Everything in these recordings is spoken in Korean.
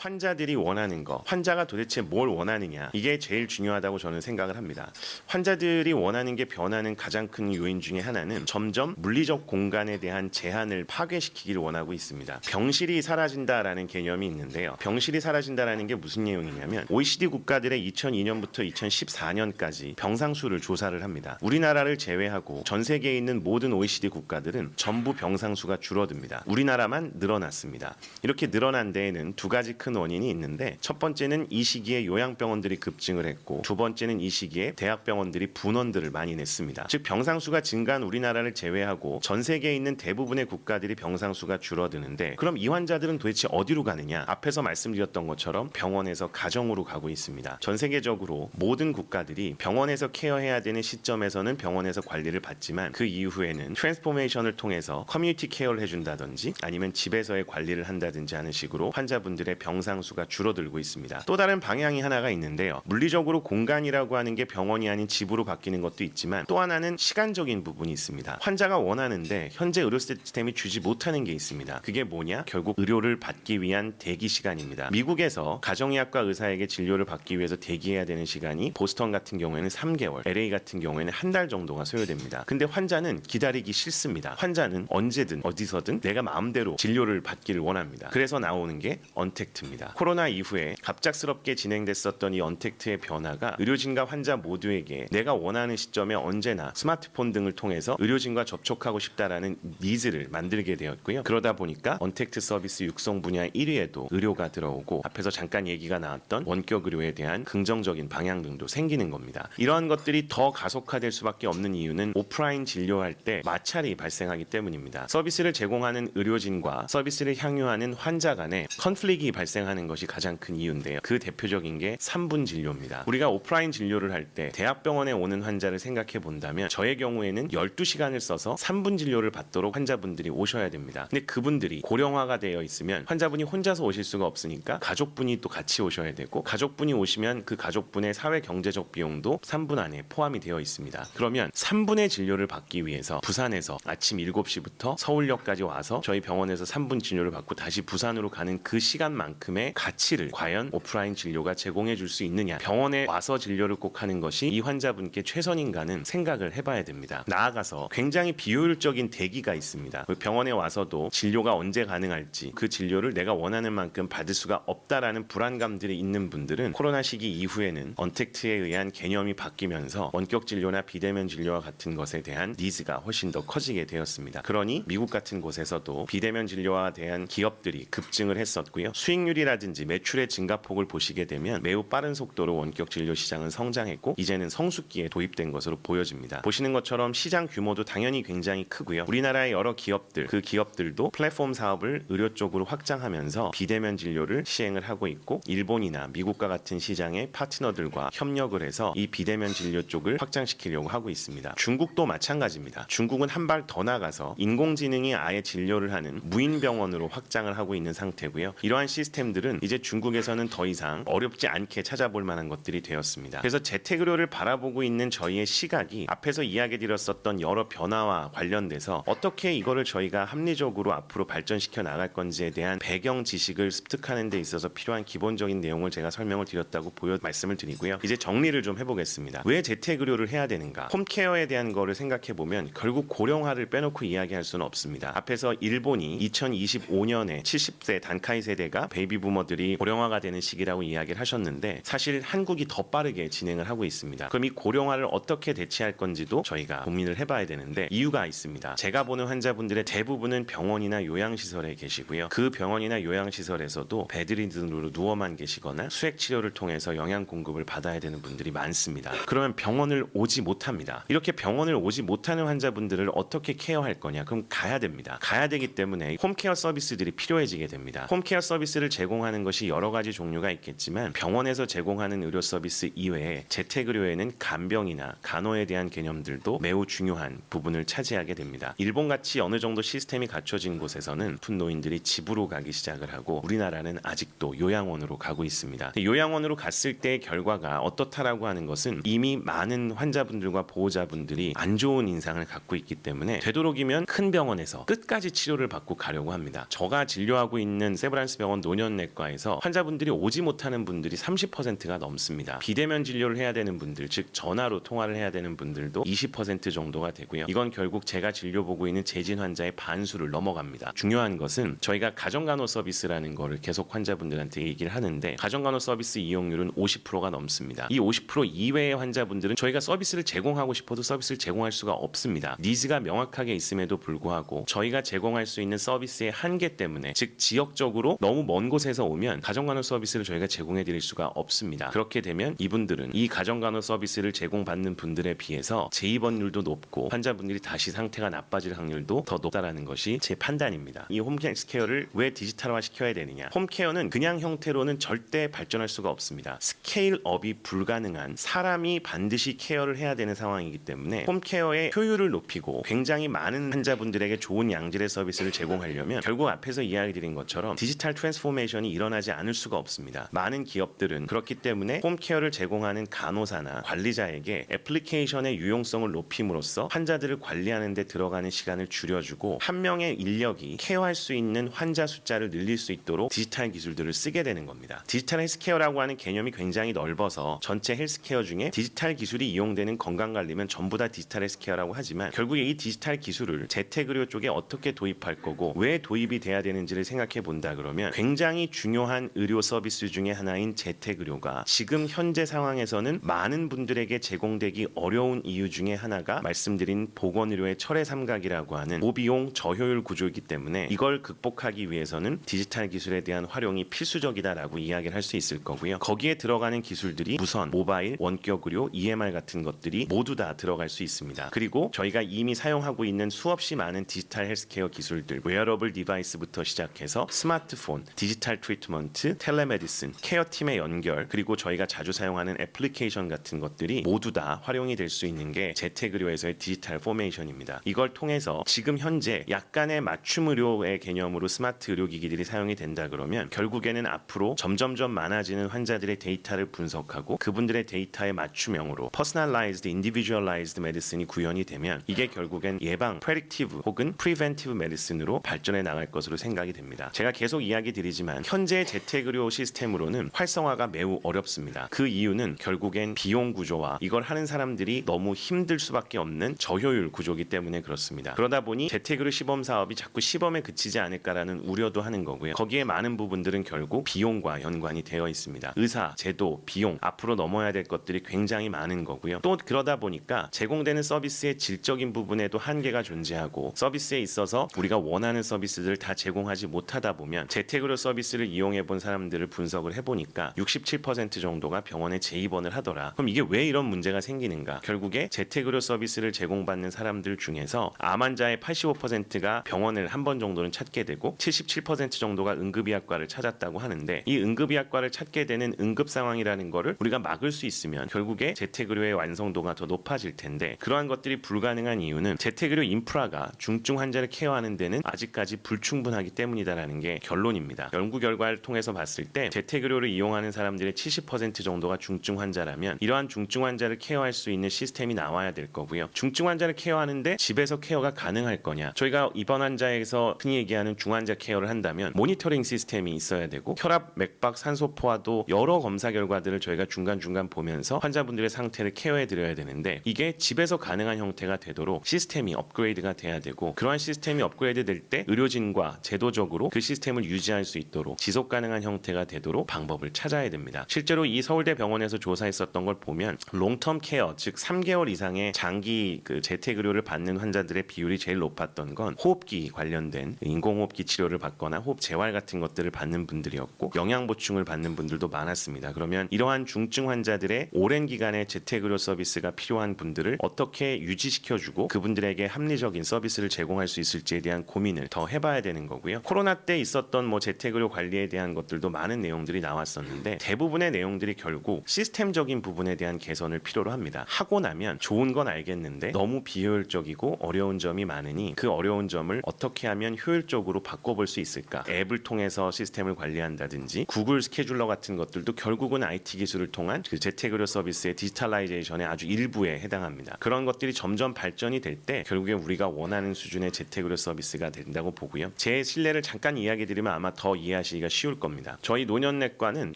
환자들이 원하는 거, 환자가 도대체 뭘 원하느냐, 이게 제일 중요하다고 저는 생각을 합니다. 환자들이 원하는 게 변하는 가장 큰 요인 중에 하나는 점점 물리적 공간에 대한 제한을 파괴시키기를 원하고 있습니다. 병실이 사라진다라는 개념이 있는데요. 병실이 사라진다라는 게 무슨 내용이냐면 OECD 국가들의 2002년부터 2014년까지 병상수를 조사를 합니다. 우리나라를 제외하고 전 세계에 있는 모든 OECD 국가들은 전부 병상수가 줄어듭니다. 우리나라만 늘어났습니다. 이렇게 늘어난 데에는 두 가지 큰 원인이 있는데, 첫 번째는 이 시기에 요양병원들이 급증을 했고, 두 번째는 이 시기에 대학병원들이 분원들을 많이 냈습니다. 즉 병상수가 증가한 우리나라를 제외하고 전 세계에 있는 대부분의 국가들이 병상수가 줄어드는데, 그럼 이 환자들은 도대체 어디로 가느냐? 앞에서 말씀드렸던 것처럼 병원에서 가정으로 가고 있습니다. 전 세계적으로 모든 국가들이 병원에서 케어해야 되는 시점에서는 병원에서 관리를 받지만, 그 이후에는 트랜스포메이션을 통해서 커뮤니티 케어를 해준다든지 아니면 집에서의 관리를 한다든지 하는 식으로 환자분들의 병상수가 줄어들고 있습니다. 또 다른 방향이 하나가 있는데요. 물리적으로 공간이라고 하는 게 병원이 아닌 집으로 바뀌는 것도 있지만, 또 하나는 시간적인 부분이 있습니다. 환자가 원하는데 현재 의료 시스템이 주지 못하는 게 있습니다. 그게 뭐냐? 결국 의료를 받기 위한 대기 시간입니다. 미국에서 가정의학과 의사에게 진료를 받기 위해서 대기해야 되는 시간이 보스턴 같은 경우에는 3개월, LA 같은 경우에는 한 달 정도가 소요됩니다. 근데 환자는 기다리기 싫습니다. 환자는 언제든 어디서든 내가 마음대로 진료를 받기를 원합니다. 그래서 나오는 게 언택트입니다. 코로나 이후에 갑작스럽게 진행됐었던 이 언택트의 변화가 의료진과 환자 모두에게 내가 원하는 시점에 언제나 스마트폰 등을 통해서 의료진과 접촉하고 싶다라는 니즈를 만들게 되었고요. 그러다 보니까 언택트 서비스 육성 분야 1위에도 의료가 들어오고, 앞에서 잠깐 얘기가 나왔던 원격 의료에 대한 긍정적인 방향 등도 생기는 겁니다. 이러한 것들이 더 가속화될 수밖에 없는 이유는 오프라인 진료할 때 마찰이 발생하기 때문입니다. 서비스를 제공하는 의료진과 서비스를 향유하는 환자 간에 컨플릭이 발생하는 것이 가장 큰 이유인데요. 그 대표적인 게 3분 진료입니다. 우리가 오프라인 진료를 할 때 대학병원에 오는 환자를 생각해 본다면, 저의 경우에는 12시간을 써서 3분 진료를 받도록 환자분들이 오셔야 됩니다. 근데 그분들이 고령화가 되어 있으면 환자분이 혼자서 오실 수가 없으니까 가족분이 또 같이 오셔야 되고, 가족분이 오시면 그 가족분의 사회 경제적 비용도 3분 안에 포함이 되어 있습니다. 그러면 3분의 진료를 받기 위해서 부산에서 아침 7시부터 서울역까지 와서 저희 병원에서 3분 진료를 받고 다시 부산으로 가는 그 시간만큼의 가치를 과연 오프라인 진료가 제공해 줄 수 있느냐, 병원에 와서 진료를 꼭 하는 것이 이 환자분께 최선인가는 생각을 해봐야 됩니다. 나아가서 굉장히 비효율적인 대기가 있습니다. 병원에 와서도 진료가 언제 가능할지, 그 진료를 내가 원하는 만큼 받을 수가 없다라는 불안감들이 있는 분들은 코로나 시기 이후에는 언택트에 의한 개념이 바뀌면서 원격 진료나 비대면 진료와 같은 것에 대한 니즈가 훨씬 더 커지게 되었습니다. 그러니 미국 같은 곳에서도 비대면 진료와 대한 기업들이 급증을 했었고요. 수익률이라든지 매출의 증가폭을 보시게 되면 매우 빠른 속도로 원격 진료 시장은 성장했고, 이제는 성숙기에 도입된 것으로 보여집니다. 보시는 것처럼 시장 규모도 당연히 굉장히 크고요. 우리나라의 여러 기업들, 그 기업들도 플랫폼 사업을 의료 쪽으로 확장하면서 비대면 진료를 시행을 하고 있고, 일본이나 미국과 같은 시장의 파트너들과 협력을 해서 이 비대면 진료 쪽을 확장시키려고 하고 있습니다. 중국도 마찬가지입니다. 중국은 한 발 더 나가서 인공지능이 아예 진료를 하는 무인병원으로 확장을 하고 있는 상태고요. 이러한 시스템들은 이제 중국에서는 더 이상 어렵지 않게 찾아볼 만한 것들이 되었습니다. 그래서 재택의료를 바라보고 있는 저희의 시각이 앞에서 이야기 드렸었던 여러 변화와 관련돼서 어떻게 이거를 저희가 합리적으로 앞으로 발전시켜 나갈 건지에 대한 배경 지식을 습득하는 데 있어서 필요한 기본적인 내용을 제가 설명을 드렸다고 말씀을 드리고요. 이제 정리를 좀 해보겠습니다. 왜 재택의료를 해야 되는가? 홈케어에 대한 거를 생각해보면 결국 고령화를 빼놓고 이야기할 수는 없습니다. 앞에서 일본이 2025년에 70세 단카이 세대가 베이비 부머들이 고령화가 되는 시기라고 이야기를 하셨는데, 사실 한국이 더 빠르게 진행을 하고 있습니다. 그럼 이 고령화를 어떻게 대체할 건지도 저희가 고민을 해봐야 되는데, 이유가 있습니다. 제가 보는 환자분들의 대부분은 병원이나 요양시설에 계시고요. 그 병원이나 요양시설에서도 베드리든으로 누워만 계시거나 수액 치료를 통해서 영양 공급을 받아야 되는 분들이 많습니다. 그러면 병원을 오지 못합니다. 이렇게 병원을 오지 못하는 환자분들을 어떻게 케어할 거냐? 그럼 가야 됩니다. 가야 되기 때문에 홈케어 서비스들이 필요해지게 됩니다. 홈케어 서비스를 제공하는 것이 여러 가지 종류가 있겠지만, 병원에서 제공하는 의료 서비스 이외에 재택의료에는 간병이나 간호에 대한 개념들도 매우 중요한 부분을 차지하게 됩니다. 일본같이 어느 정도 시스템이 갖춰진 곳에서는 푼 노인들이 집으로 가기 시작을 하고, 우리나라는 아직도 요양원으로 가고 있습니다. 요양원으로 갔을 때의 결과가 어떻다라고 하는 것은 이미 많은 환자분들과 보호자분들이 안 좋은 인상을 갖고 있기 때문에 되도록이면 큰 병원에서 끝까지 치료를 받고 가려고 합니다. 제가 진료하고 있는 세브란스 병원 노년 비전내과에서 환자분들이 오지 못하는 분들이 30%가 넘습니다. 비대면 진료를 해야 되는 분들, 즉 전화로 통화를 해야 되는 분들도 20% 정도가 되고요. 이건 결국 제가 진료 보고 있는 재진 환자의 반수를 넘어갑니다. 중요한 것은 저희가 가정간호 서비스라는 거를 계속 환자분들한테 얘기를 하는데 가정간호 서비스 이용률은 50%가 넘습니다. 이 50% 이외의 환자분들은 저희가 서비스를 제공하고 싶어도 서비스를 제공할 수가 없습니다. 니즈가 명확하게 있음에도 불구하고 저희가 제공할 수 있는 서비스의 한계 때문에, 즉 지역적으로 너무 먼 곳에서 오면 가정간호 서비스를 저희가 제공해 드릴 수가 없습니다. 그렇게 되면 이분들은 이 가정간호 서비스를 제공받는 분들에 비해서 재입원율도 높고 환자분들이 다시 상태가 나빠질 확률도 더 높다라는 것이 제 판단입니다. 이 홈케어를 왜 디지털화 시켜야 되느냐? 홈케어는 그냥 형태로는 절대 발전할 수가 없습니다. 스케일업이 불가능한, 사람이 반드시 케어를 해야 되는 상황이기 때문에 홈케어의 효율을 높이고 굉장히 많은 환자분들에게 좋은 양질의 서비스를 제공하려면 결국 앞에서 이야기 드린 것처럼 디지털 트랜스포메이션이 일어나지 않을 수가 없습니다. 많은 기업들은 그렇기 때문에 홈케어를 제공하는 간호사나 관리자에게 애플리케이션의 유용성을 높임으로써 환자들을 관리하는 데 들어가는 시간을 줄여주고 한 명의 인력이 케어할 수 있는 환자 숫자를 늘릴 수 있도록 디지털 기술들을 쓰게 되는 겁니다. 디지털 헬스케어라고 하는 개념이 굉장히 넓어서 전체 헬스케어 중에 디지털 기술이 이용되는 건강관리면 전부 다 디지털 헬스케어라고 하지만 결국에 이 디지털 기술을 재택의료 쪽에 어떻게 도입할 거고 왜 도입이 돼야 되는지를 생각해 본다 그러면 굉장히 중요한 의료 서비스 중에 하나인 재택의료가 지금 현재 상황에서는 많은 분들에게 제공되기 어려운 이유 중에 하나가 말씀드린 보건의료의 철의 삼각이라고 하는 고비용 저효율 구조이기 때문에 이걸 극복하기 위해서는 디지털 기술에 대한 활용이 필수적이다라고 이야기를 할 수 있을 거고요. 거기에 들어가는 기술들이 무선, 모바일, 원격 의료, EMR 같은 것들이 모두 다 들어갈 수 있습니다. 그리고 저희가 이미 사용하고 있는 수없이 많은 디지털 헬스케어 기술들, 웨어러블 디바이스부터 시작해서 스마트폰, 디지털 트리트먼트, 텔레메디슨, 케어팀의 연결, 그리고 저희가 자주 사용하는 애플리케이션 같은 것들이 모두 다 활용이 될 수 있는 게 재택의료에서의 디지털 포메이션입니다. 이걸 통해서 지금 현재 약간의 맞춤 의료의 개념으로 스마트 의료기기들이 사용이 된다 그러면 결국에는 앞으로 점점점 많아지는 환자들의 데이터를 분석하고 그분들의 데이터에 맞춤형으로 퍼스널라이즈드, 인디비주얼라이즈드 메디슨이 구현이 되면 이게 결국엔 예방, 프레딕티브 혹은 프리벤티브 메디슨으로 발전해 나갈 것으로 생각이 됩니다. 제가 계속 이야기 드리지만 현재 재택의료 시스템으로는 활성화가 매우 어렵습니다. 그 이유는 결국엔 비용 구조와 이걸 하는 사람들이 너무 힘들 수밖에 없는 저효율 구조이기 때문에 그렇습니다. 그러다 보니 재택의료 시범 사업이 자꾸 시범에 그치지 않을까라는 우려도 하는 거고요. 거기에 많은 부분들은 결국 비용과 연관이 되어 있습니다. 의사, 제도, 비용, 앞으로 넘어야 될 것들이 굉장히 많은 거고요. 또 그러다 보니까 제공되는 서비스의 질적인 부분에도 한계가 존재하고 서비스에 있어서 우리가 원하는 서비스들을 다 제공하지 못하다 보면 재택의료 서비스를 이용해 본 사람들을 분석을 해보니까 67% 정도가 병원에 재입원을 하더라. 그럼 이게 왜 이런 문제가 생기는가? 결국에 재택의료 서비스를 제공받는 사람들 중에서 암 환자의 85%가 병원을 한 번 정도는 찾게 되고 77% 정도가 응급의학과를 찾았다고 하는데 이 응급의학과를 찾게 되는 응급 상황이라는 거를 우리가 막을 수 있으면 결국에 재택의료의 완성도가 더 높아질 텐데 그러한 것들이 불가능한 이유는 재택의료 인프라가 중증 환자를 케어하는 데는 아직까지 불충분하기 때문이다라는 게 결론입니다. 연구 결과를 통해서 봤을 때 재택의료를 이용하는 사람들의 70% 정도가 중증 환자라면 이러한 중증 환자를 케어할 수 있는 시스템이 나와야 될 거고요. 중증 환자를 케어하는데 집에서 케어가 가능할 거냐? 저희가 입원 환자에서 흔히 얘기하는 중환자 케어를 한다면 모니터링 시스템이 있어야 되고 혈압, 맥박, 산소포화도 여러 검사 결과들을 저희가 중간중간 보면서 환자분들의 상태를 케어해 드려야 되는데 이게 집에서 가능한 형태가 되도록 시스템이 업그레이드가 돼야 되고 그러한 시스템이 업그레이드 될 때 의료진과 제도적으로 그 시스템을 유지할 수 있도록 지속 가능한 형태가 되도록 방법을 찾아야 됩니다. 실제로 이 서울대 병원에서 조사했었던 걸 보면 롱텀 케어, 즉 3개월 이상의 장기 재택의료를 받는 환자들의 비율이 제일 높았던 건 호흡기 관련된 인공호흡기 치료를 받거나 호흡 재활 같은 것들을 받는 분들이었고 영양 보충을 받는 분들도 많았습니다. 그러면 이러한 중증 환자들의 오랜 기간의 재택의료 서비스가 필요한 분들을 어떻게 유지시켜주고 그분들에게 합리적인 서비스를 제공할 수 있을지에 대한 고민을 더 해봐야 되는 거고요. 코로나 때 있었던 재택의료 관리에 대한 것들도 많은 내용들이 나왔었는데 대부분의 내용들이 결국 시스템적인 부분에 대한 개선을 필요로 합니다. 하고 나면 좋은 건 알겠는데 너무 비효율적이고 어려운 점이 많으니 그 어려운 점을 어떻게 하면 효율적으로 바꿔볼 수 있을까? 앱을 통해서 시스템을 관리한다든지 구글 스케줄러 같은 것들도 결국은 IT 기술을 통한 그 재택의료 서비스의 디지털라이제이션의 아주 일부에 해당합니다. 그런 것들이 점점 발전이 될 때 결국에 우리가 원하는 수준의 재택의료 서비스가 된다고 보고요. 제 신뢰를 잠깐 이야기 드리면 아마 더 이해하실 이해하시기가 쉬울 겁니다. 저희 노년내과는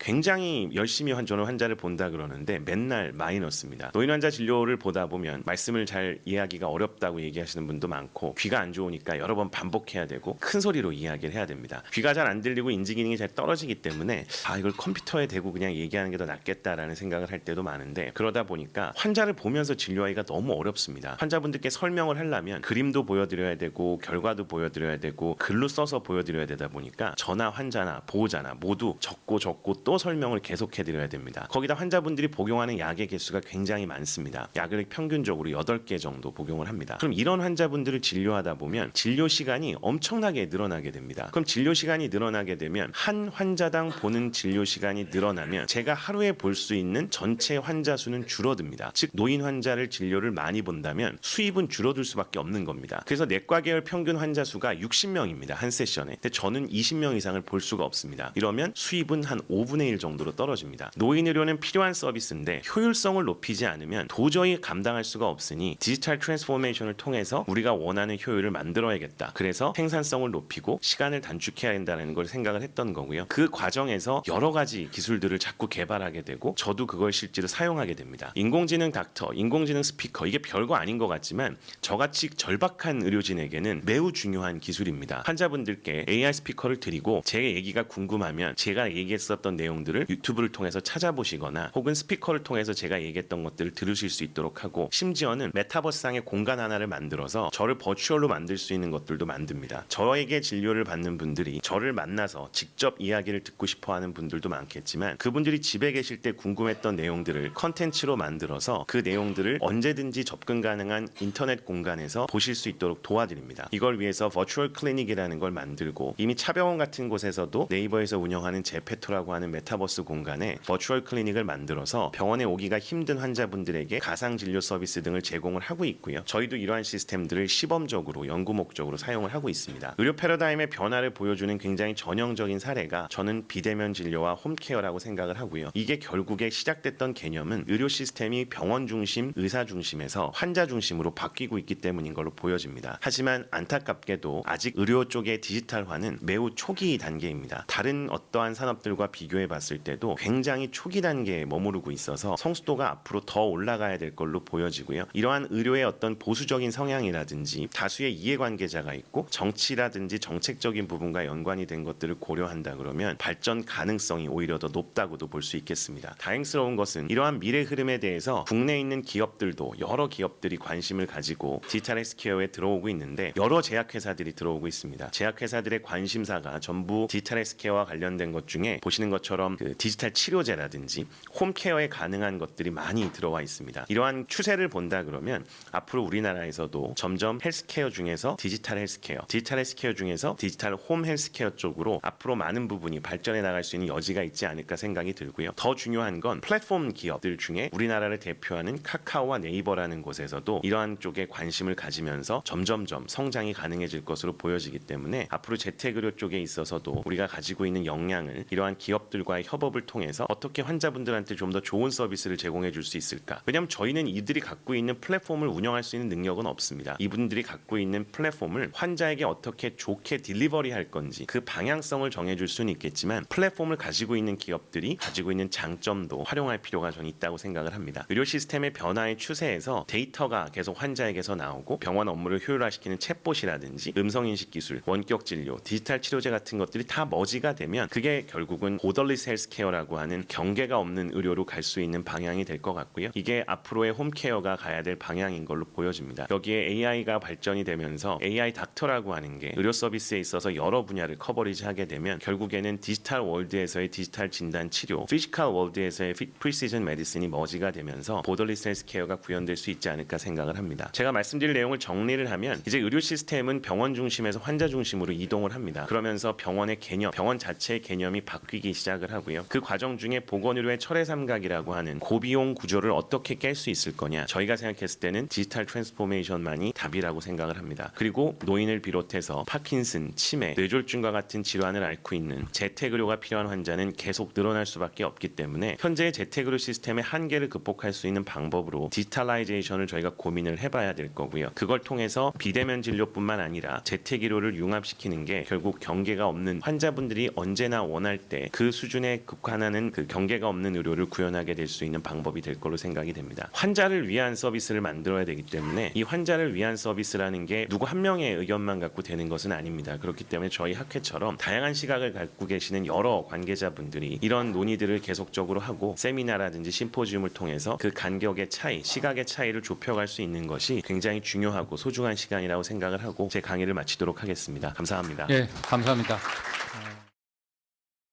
굉장히 열심히 저는 환자를 본다 그러는데 맨날 마이너스입니다. 노인 환자 진료를 보다 보면 말씀을 잘 이해하기가 어렵다고 얘기하시는 분도 많고, 귀가 안 좋으니까 여러 번 반복해야 되고 큰 소리로 이야기를 해야 됩니다. 귀가 잘 안 들리고 인지 기능이 잘 떨어지기 때문에 이걸 컴퓨터에 대고 그냥 얘기하는 게 더 낫겠다라는 생각을 할 때도 많은데, 그러다 보니까 환자를 보면서 진료하기가 너무 어렵습니다. 환자분들께 설명을 하려면 그림도 보여드려야 되고 결과도 보여드려야 되고 글로 써서 보여드려야 되다 보니까 저나 환자나 보호자나 모두 적고 또 설명을 계속해드려야 됩니다. 거기다 환자분들이 복용하는 약의 개수가 굉장히 많습니다. 약을 평균적으로 8개 정도 복용을 합니다. 그럼 이런 환자분들을 진료하다 보면 진료 시간이 엄청나게 늘어나게 됩니다. 그럼 진료 시간이 늘어나게 되면 한 환자당 보는 진료 시간이 늘어나면 제가 하루에 볼 수 있는 전체 환자 수는 줄어듭니다. 즉 노인 환자를 진료를 많이 본다면 수입은 줄어들 수밖에 없는 겁니다. 그래서 내과 계열 평균 환자 수가 60명입니다. 한 세션에. 근데 저는 20명 이상을 볼 수가 없습니다. 이러면 수입은 한 5분의 1 정도로 떨어집니다. 노인 의료는 필요한 서비스인데 효율성을 높이지 않으면 도저히 감당할 수가 없으니 디지털 트랜스포메이션을 통해서 우리가 원하는 효율을 만들어야겠다. 그래서 생산성을 높이고 시간을 단축해야 된다는 걸 생각을 했던 거고요. 그 과정에서 여러 가지 기술들을 자꾸 개발하게 되고 저도 그걸 실제로 사용하게 됩니다. 인공지능 닥터, 인공지능 스피커, 이게 별거 아닌 것 같지만 저같이 절박한 의료진에게는 매우 중요한 기술입니다. 환자분들께 AI 스피커를 드리고 제 얘기가 궁금하면 제가 얘기했었던 내용들을 유튜브를 통해서 찾아보시거나 혹은 스피커를 통해서 제가 얘기했던 것들을 들으실 수 있도록 하고, 심지어는 메타버스상의 공간 하나를 만들어서 저를 버추얼로 만들 수 있는 것들도 만듭니다. 저에게 진료를 받는 분들이 저를 만나서 직접 이야기를 듣고 싶어하는 분들도 많겠지만, 그분들이 집에 계실 때 궁금했던 내용들을 컨텐츠로 만들어서 그 내용들을 언제든지 접근 가능한 인터넷 공간에서 보실 수 있도록 도와드립니다. 이걸 위해서 버추얼 클리닉이라는 걸 만들고, 이미 차병원 같은 곳에서도 네이버에서 운영하는 제페토라고 하는 메타버스 공간에 버추얼 클리닉을 만들어서 병원에 오기가 힘든 환자분들에게 가상 진료 서비스 등을 제공을 하고 있고요. 저희도 이러한 시스템들을 시범적으로 연구 목적으로 사용을 하고 있습니다. 의료 패러다임의 변화를 보여주는 굉장히 전형적인 사례가 저는 비대면 진료와 홈케어라고 생각을 하고요. 이게 결국에 시작됐던 개념은 의료 시스템이 병원 중심, 의사 중심에서 환자 중심으로 바뀌고 있기 때문인 걸로 보여집니다. 하지만 안타깝게도 아직 의료 쪽의 디지털화는 매우 초기 단계입니다. 다른 어떠한 산업들과 비교해 봤을 때도 굉장히 초기 단계에 머무르고 있어서 성숙도가 앞으로 더 올라가야 될 걸로 보여지고요. 이러한 의료의 어떤 보수적인 성향이라든지 다수의 이해관계자가 있고 정치라든지 정책적인 부분과 연관이 된 것들을 고려한다 그러면 발전 가능성이 오히려 더 높다고도 볼 수 있겠습니다. 다행스러운 것은 이러한 미래 흐름에 대해서 국내에 있는 기업들도 여러 기업들이 관심을 가지고 디지털 헬스케어에 들어오고 있는데, 여러 제약회사들이 들어오고 있습니다. 제약회사들의 관심사가 전부 디지털 헬스케어와 관련된 것 중에 보시는 것처럼 그 디지털 치료제라든지 홈케어에 가능한 것들이 많이 들어와 있습니다. 이러한 추세를 본다 그러면 앞으로 우리나라에서도 점점 헬스케어 중에서 디지털 헬스케어 중에서 디지털 홈 헬스케어 쪽으로 앞으로 많은 부분이 발전해 나갈 수 있는 여지가 있지 않을까 생각이 들고요. 더 중요한 건 플랫폼 기업들 중에 우리나라를 대표하는 카카오와 네이버라는 곳에서도 이러한 쪽에 관심을 가지면서 점점점 성장이 가능해질 것으로 보여지기 때문에 앞으로 재택의료 쪽에 있어서도 우리가 가지고 있는 역량을 이러한 기업들과의 협업을 통해서 어떻게 환자분들한테 좀 더 좋은 서비스를 제공해 줄 수 있을까? 왜냐하면 저희는 이들이 갖고 있는 플랫폼을 운영할 수 있는 능력은 없습니다. 이분들이 갖고 있는 플랫폼을 환자에게 어떻게 좋게 딜리버리 할 건지 그 방향성을 정해줄 수는 있겠지만, 플랫폼을 가지고 있는 기업들이 가지고 있는 장점도 활용할 필요가 저는 있다고 생각을 합니다. 의료 시스템의 변화의 추세에서 데이터가 계속 환자에게서 나오고 병원 업무를 효율화시키는 챗봇이라든지 음성인식 기술, 원격 진료, 디지털 치료제 같은 것들이 다 머지가 되면 그게 결국은 보더리스 헬스케어라고 하는 경계가 없는 의료로 갈 수 있는 방향이 될 것 같고요. 이게 앞으로의 홈케어가 가야 될 방향인 걸로 보여집니다. 여기에 AI가 발전이 되면서 AI 닥터라고 하는 게 의료 서비스에 있어서 여러 분야를 커버리지하게 되면 결국에는 디지털 월드에서의 디지털 진단 치료, 피지컬 월드에서의 프리시전 메디슨이 머지가 되면서 보더리스 헬스케어가 구현될 수 있지 않을까 생각을 합니다. 제가 말씀드릴 내용을 정리를 하면, 이제 의료 시스템은 병원 중심에서 환자 중심으로 이동을 합니다. 그러면서 병원의 개념, 병원 자체의 개념이 바뀌기 시작을 하고요. 그 과정 중에 보건의료의 철의 삼각이라고 하는 고비용 구조를 어떻게 깰 수 있을 거냐, 저희가 생각했을 때는 디지털 트랜스포메이션만이 답이라고 생각을 합니다. 그리고 노인을 비롯해서 파킨슨, 치매, 뇌졸중과 같은 질환을 앓고 있는 재택의료가 필요한 환자는 계속 늘어날 수밖에 없기 때문에 현재의 재택의료 시스템의 한계를 극복할 수 있는 방법으로 디지털라이제이션을 저희가 고민을 해봐야 될 거고요. 그걸 통해서 비대면 진료뿐만 아니라 재택의료를 융합시키는 게 결국 경계가 없는 환자 환자분들이 언제나 원할 때 그 수준에 국한하는 그 경계가 없는 의료를 구현하게 될 수 있는 방법이 될 걸로 생각이 됩니다. 환자를 위한 서비스를 만들어야 되기 때문에 이 환자를 위한 서비스라는 게 누구 한 명의 의견만 갖고 되는 것은 아닙니다. 그렇기 때문에 저희 학회처럼 다양한 시각을 갖고 계시는 여러 관계자분들이 이런 논의들을 계속적으로 하고 세미나라든지 심포지움을 통해서 그 간격의 차이, 시각의 차이를 좁혀갈 수 있는 것이 굉장히 중요하고 소중한 시간이라고 생각을 하고 제 강의를 마치도록 하겠습니다. 감사합니다. 예, 감사합니다.